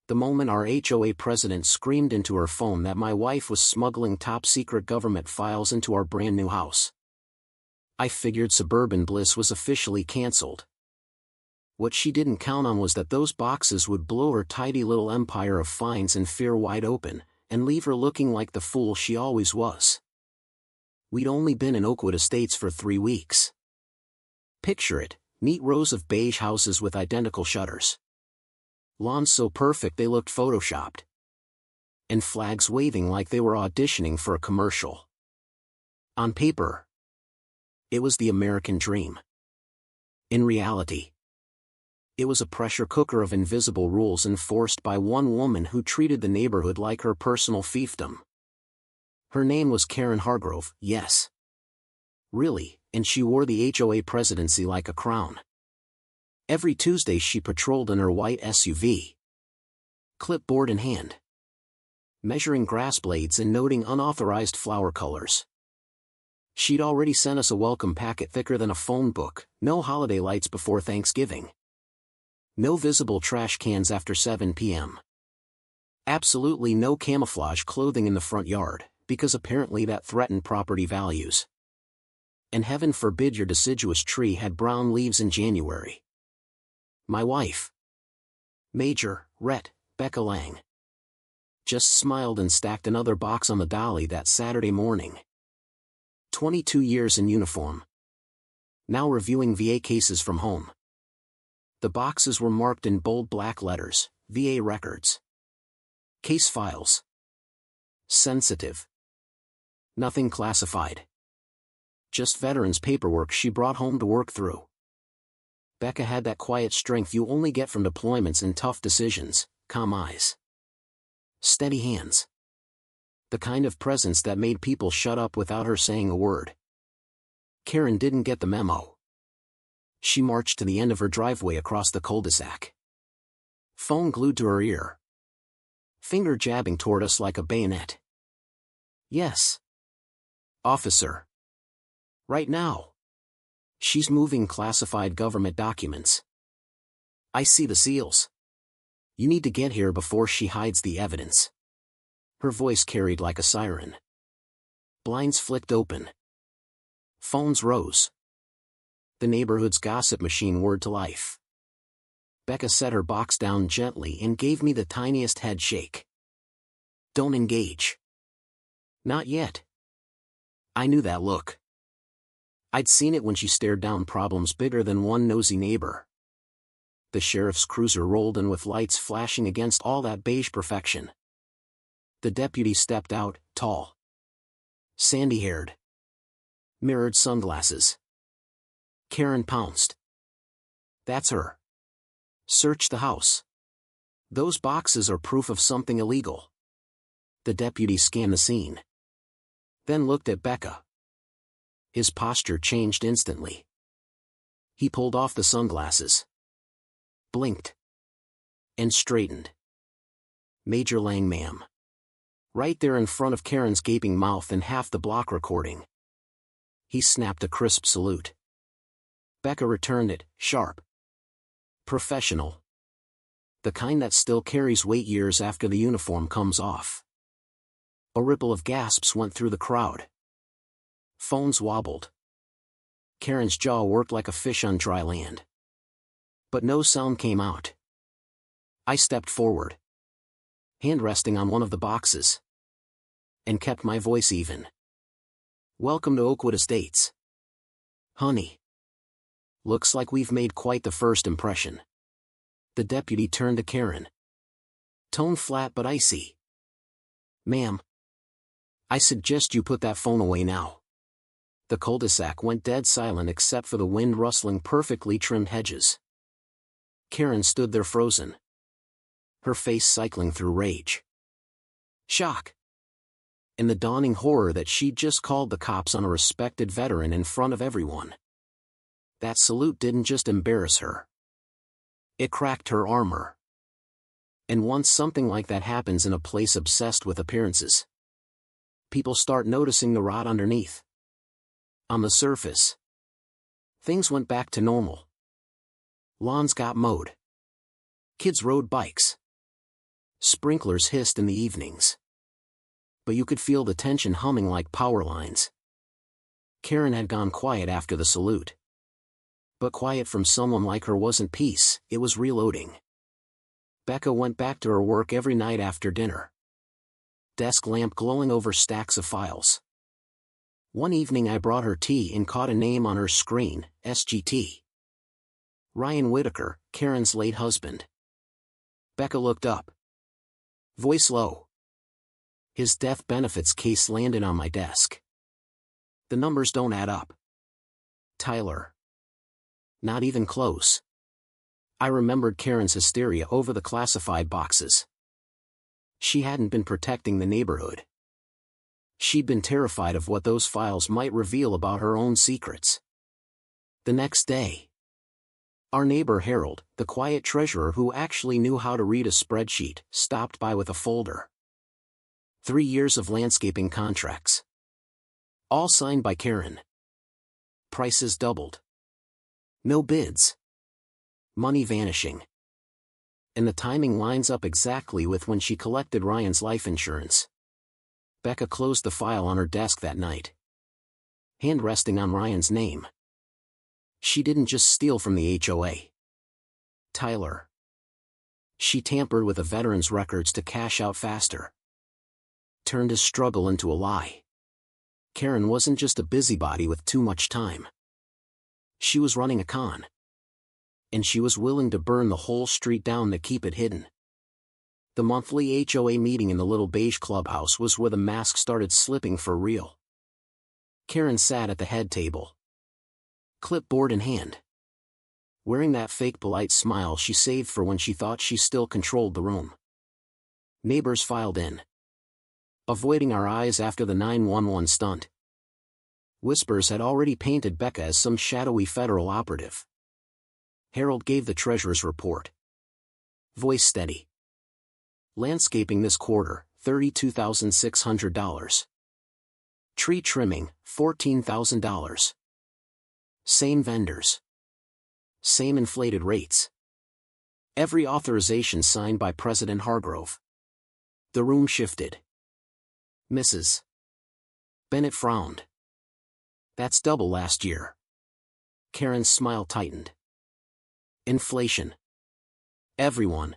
The moment our HOA president screamed into her phone that my wife was smuggling top-secret government files into our brand-new house, I figured suburban bliss was officially cancelled. What she didn't count on was that those boxes would blow her tidy little empire of fines and fear wide open, and leave her looking like the fool she always was. We'd only been in Oakwood Estates for 3 weeks. Picture it, neat rows of beige houses with identical shutters. Lawns so perfect they looked photoshopped. And flags waving like they were auditioning for a commercial. On paper, it was the American dream. In reality, it was a pressure cooker of invisible rules enforced by one woman who treated the neighborhood like her personal fiefdom. Her name was Karen Hargrove, yes. Really, and she wore the HOA presidency like a crown. Every Tuesday she patrolled in her white SUV, clipboard in hand, measuring grass blades and noting unauthorized flower colors. She'd already sent us a welcome packet thicker than a phone book: no holiday lights before Thanksgiving. No visible trash cans after 7 p.m. Absolutely no camouflage clothing in the front yard, because apparently that threatened property values. And heaven forbid your deciduous tree had brown leaves in January. My wife, Major Ret. Becca Lang, just smiled and stacked another box on the dolly that Saturday morning. 22 years in uniform. Now reviewing VA cases from home. The boxes were marked in bold black letters: VA records. Case files. Sensitive. Nothing classified. Just veterans' paperwork she brought home to work through. Becca had that quiet strength you only get from deployments and tough decisions: calm eyes, steady hands. The kind of presence that made people shut up without her saying a word. Karen didn't get the memo. She marched to the end of her driveway across the cul-de-sac, phone glued to her ear, finger jabbing toward us like a bayonet. Yes, officer. Right now. She's moving classified government documents. I see the seals. You need to get here before she hides the evidence. Her voice carried like a siren. Blinds flicked open. Phones rose. The neighborhood's gossip machine whirred to life. Becca set her box down gently and gave me the tiniest head shake. Don't engage. Not yet. I knew that look. I'd seen it when she stared down problems bigger than one nosy neighbor. The sheriff's cruiser rolled in with lights flashing against all that beige perfection. The deputy stepped out, tall, sandy-haired, mirrored sunglasses. Karen pounced. That's her. Search the house. Those boxes are proof of something illegal. The deputy scanned the scene, then looked at Becca. His posture changed instantly. He pulled off the sunglasses, blinked, and straightened. Major Lang, ma'am. Right there in front of Karen's gaping mouth and half the block recording. He snapped a crisp salute. Becca returned it, sharp, professional. The kind that still carries weight years after the uniform comes off. A ripple of gasps went through the crowd. Phones wobbled. Karen's jaw worked like a fish on dry land. But no sound came out. I stepped forward, hand resting on one of the boxes, and kept my voice even. Welcome to Oakwood Estates. Honey. Looks like we've made quite the first impression. The deputy turned to Karen. Tone flat but icy. Ma'am, I suggest you put that phone away now. The cul-de-sac went dead silent except for the wind rustling perfectly trimmed hedges. Karen stood there frozen, her face cycling through rage, shock, and the dawning horror that she'd just called the cops on a respected veteran in front of everyone. That salute didn't just embarrass her. It cracked her armor. And once something like that happens in a place obsessed with appearances, people start noticing the rot underneath. On the surface, things went back to normal. Lawns got mowed. Kids rode bikes. Sprinklers hissed in the evenings. But you could feel the tension humming like power lines. Karen had gone quiet after the salute. But quiet from someone like her wasn't peace, it was reloading. Becca went back to her work every night after dinner. Desk lamp glowing over stacks of files. One evening I brought her tea and caught a name on her screen, SGT. Ryan Whitaker, Karen's late husband. Becca looked up. Voice low. His death benefits case landed on my desk. The numbers don't add up. Tyler. Not even close. I remembered Karen's hysteria over the classified boxes. She hadn't been protecting the neighborhood. She'd been terrified of what those files might reveal about her own secrets. The next day, our neighbor Harold, the quiet treasurer who actually knew how to read a spreadsheet, stopped by with a folder. 3 years of landscaping contracts. All signed by Karen. Prices doubled. No bids. Money vanishing. And the timing lines up exactly with when she collected Ryan's life insurance. Becca closed the file on her desk that night. Hand resting on Ryan's name. She didn't just steal from the HOA. Tyler. She tampered with a veteran's records to cash out faster. Turned his struggle into a lie. Karen wasn't just a busybody with too much time. She was running a con. And she was willing to burn the whole street down to keep it hidden. The monthly HOA meeting in the little beige clubhouse was where the mask started slipping for real. Karen sat at the head table. Clipboard in hand. Wearing that fake polite smile she saved for when she thought she still controlled the room. Neighbors filed in. Avoiding our eyes after the 911 stunt. Whispers had already painted Becca as some shadowy federal operative. Harold gave the treasurer's report. Voice steady. Landscaping this quarter, $32,600. Tree trimming, $14,000. Same vendors. Same inflated rates. Every authorization signed by President Hargrove. The room shifted. Mrs. Bennett frowned. That's double last year. Karen's smile tightened. Inflation. Everyone.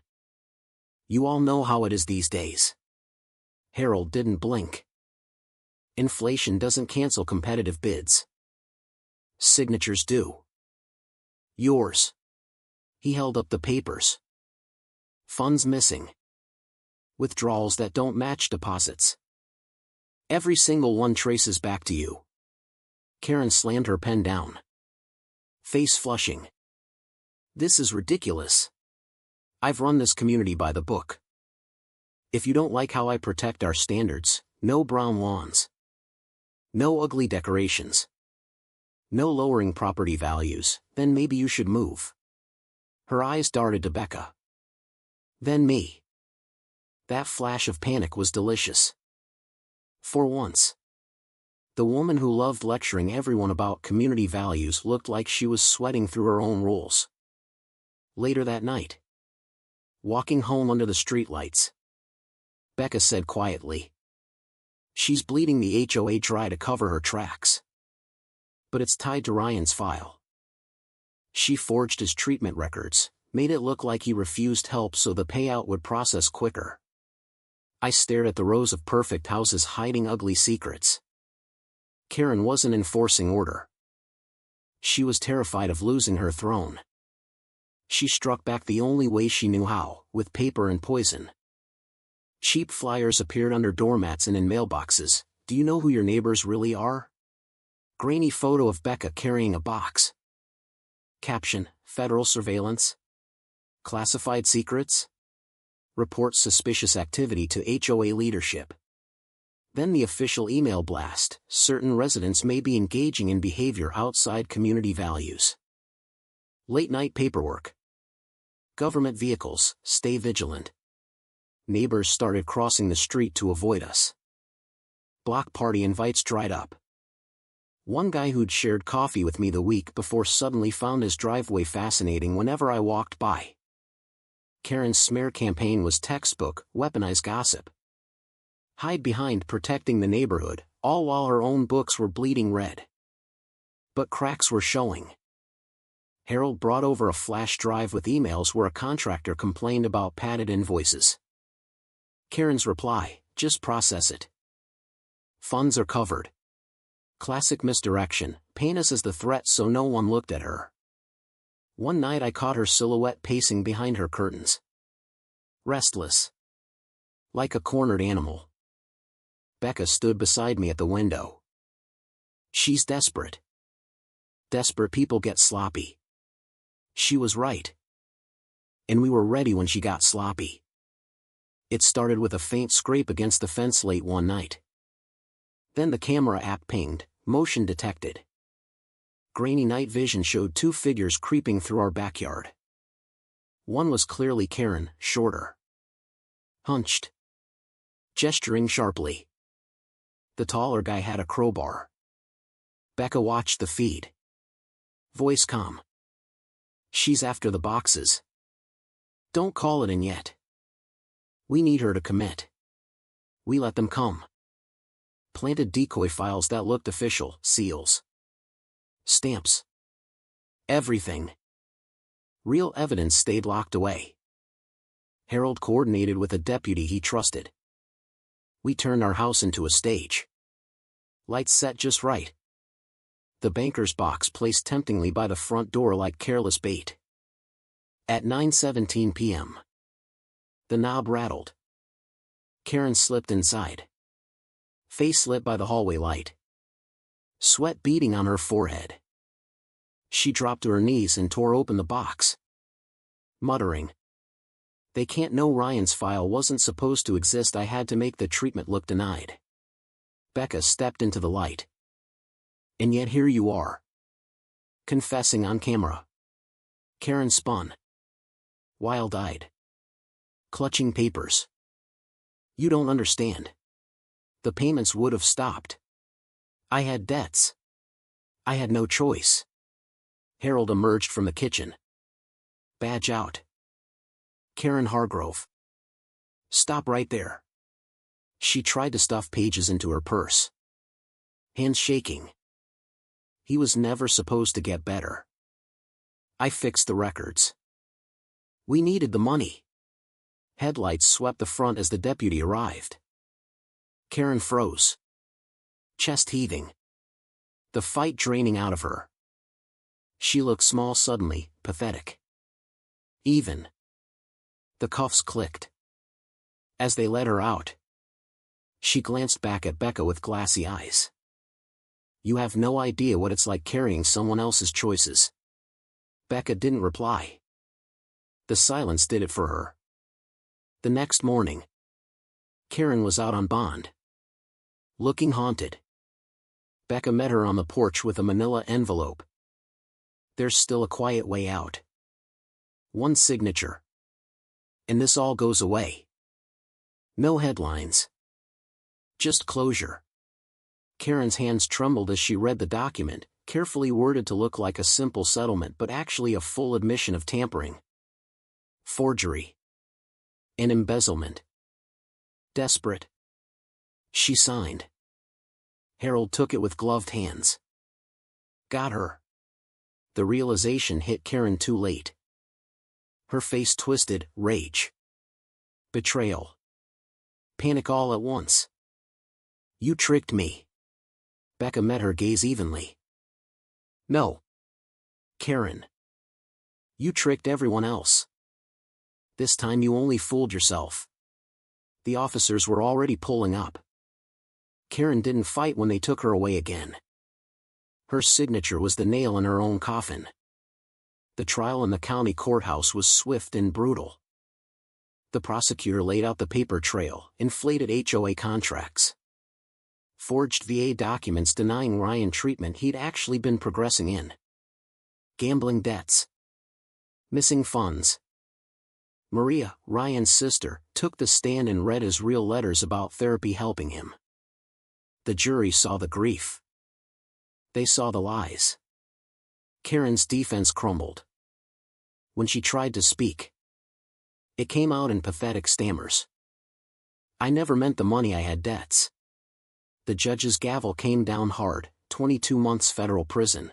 You all know how it is these days. Harold didn't blink. Inflation doesn't cancel competitive bids. Signatures do. Yours. He held up the papers. Funds missing. Withdrawals that don't match deposits. Every single one traces back to you. Karen slammed her pen down. Face flushing. This is ridiculous. I've run this community by the book. If you don't like how I protect our standards, no brown lawns. No ugly decorations. No lowering property values, then maybe you should move. Her eyes darted to Becca. Then me. That flash of panic was delicious. For once. The woman who loved lecturing everyone about community values looked like she was sweating through her own rules. Later that night. Walking home under the streetlights. Becca said quietly. She's bleeding the HOA dry to cover her tracks. But it's tied to Ryan's file. She forged his treatment records, made it look like he refused help so the payout would process quicker. I stared at the rows of perfect houses hiding ugly secrets. Karen wasn't enforcing order. She was terrified of losing her throne. She struck back the only way she knew how, with paper and poison. Cheap flyers appeared under doormats and in mailboxes. Do you know who your neighbors really are? Grainy photo of Becca carrying a box. Caption, Federal surveillance. Classified secrets. Reports suspicious activity to HOA leadership. Then the official email blast, certain residents may be engaging in behavior outside community values. Late-night paperwork. Government vehicles, stay vigilant. Neighbors started crossing the street to avoid us. Block party invites dried up. One guy who'd shared coffee with me the week before suddenly found his driveway fascinating whenever I walked by. Karen's smear campaign was textbook, weaponized gossip. Hide behind protecting the neighborhood, all while her own books were bleeding red. But cracks were showing. Harold brought over a flash drive with emails where a contractor complained about padded invoices. Karen's reply, just process it. Funds are covered. Classic misdirection, paint us as the threat so no one looked at her. One night I caught her silhouette pacing behind her curtains. Restless. Like a cornered animal. Becca stood beside me at the window. She's desperate. Desperate people get sloppy. She was right. And we were ready when she got sloppy. It started with a faint scrape against the fence late one night. Then the camera app pinged, motion detected. Grainy night vision showed two figures creeping through our backyard. One was clearly Karen, shorter. Hunched. Gesturing sharply. The taller guy had a crowbar. Becca watched the feed. Voice calm. She's after the boxes. Don't call it in yet. We need her to commit. We let them come. Planted decoy files that looked official, seals. Stamps. Everything. Real evidence stayed locked away. Harold coordinated with a deputy he trusted. We turned our house into a stage. Lights set just right. The banker's box placed temptingly by the front door like careless bait. At 9:17 p.m. The knob rattled. Karen slipped inside. Face lit by the hallway light. Sweat beading on her forehead. She dropped to her knees and tore open the box. Muttering. They can't know Ryan's file wasn't supposed to exist. I had to make the treatment look denied. Becca stepped into the light. And yet here you are. Confessing on camera. Karen spun. Wild-eyed. Clutching papers. You don't understand. The payments would have stopped. I had debts. I had no choice. Harold emerged from the kitchen. Badge out. Karen Hargrove. Stop right there. She tried to stuff pages into her purse. Hands shaking. He was never supposed to get better. I fixed the records. We needed the money. Headlights swept the front as the deputy arrived. Karen froze. Chest heaving. The fight draining out of her. She looked small suddenly, pathetic. Even. The cuffs clicked. As they let her out. She glanced back at Becca with glassy eyes. You have no idea what it's like carrying someone else's choices. Becca didn't reply. The silence did it for her. The next morning. Karen was out on bond. Looking haunted. Becca met her on the porch with a manila envelope. There's still a quiet way out. One signature. And this all goes away. No headlines. Just closure. Karen's hands trembled as she read the document, carefully worded to look like a simple settlement but actually a full admission of tampering. Forgery. And embezzlement. Desperate. She signed. Harold took it with gloved hands. Got her. The realization hit Karen too late. Her face twisted, rage. Betrayal. Panic all at once. You tricked me. Becca met her gaze evenly. No. Karen. You tricked everyone else. This time you only fooled yourself. The officers were already pulling up. Karen didn't fight when they took her away again. Her signature was the nail in her own coffin. The trial in the county courthouse was swift and brutal. The prosecutor laid out the paper trail, inflated HOA contracts. Forged VA documents denying Ryan treatment he'd actually been progressing in. Gambling debts. Missing funds. Maria, Ryan's sister, took the stand and read his real letters about therapy helping him. The jury saw the grief. They saw the lies. Karen's defense crumbled. When she tried to speak, It came out in pathetic stammers. I never meant the money, I had debts. The judge's gavel came down hard, 22 months federal prison.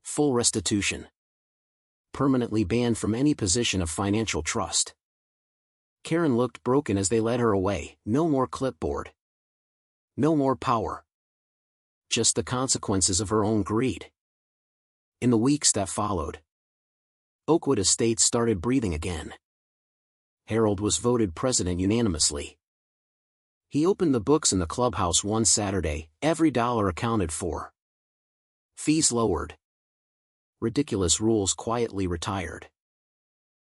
Full restitution. Permanently banned from any position of financial trust. Karen looked broken as they led her away. No more clipboard. No more power. Just the consequences of her own greed. In the weeks that followed, Oakwood Estates started breathing again. Harold was voted president unanimously. He opened the books in the clubhouse one Saturday, every dollar accounted for. Fees lowered. Ridiculous rules quietly retired.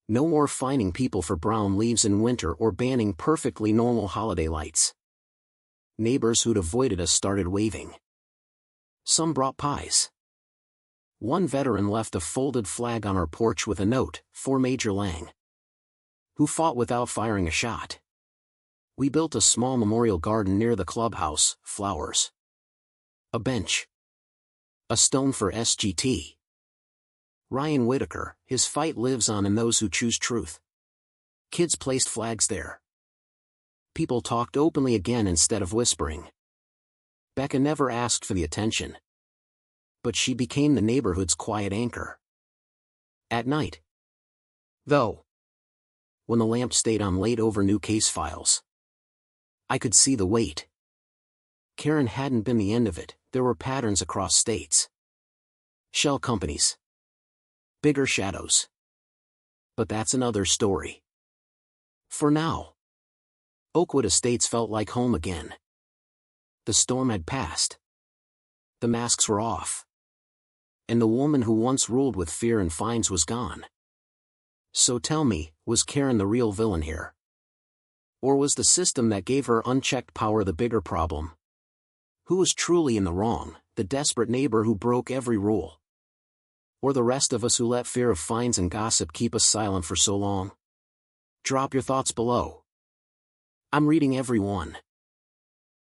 No more fining people for brown leaves in winter or banning perfectly normal holiday lights. Neighbors who'd avoided us started waving. Some brought pies. One veteran left a folded flag on our porch with a note, "For Major Lang," who fought without firing a shot. We built a small memorial garden near the clubhouse, flowers. A bench. A stone for SGT. Ryan Whitaker, his fight lives on in those who choose truth. Kids placed flags there. People talked openly again instead of whispering. Becca never asked for the attention. But she became the neighborhood's quiet anchor. At night, though, when the lamp stayed on late over new case files, I could see the weight. Karen hadn't been the end of it. There were patterns across states. Shell companies. Bigger shadows. But that's another story. For now, Oakwood Estates felt like home again. The storm had passed. The masks were off. And the woman who once ruled with fear and fines was gone. So tell me, was Karen the real villain here? Or was the system that gave her unchecked power the bigger problem? Who was truly in the wrong, the desperate neighbor who broke every rule? Or the rest of us who let fear of fines and gossip keep us silent for so long? Drop your thoughts below. I'm reading every one.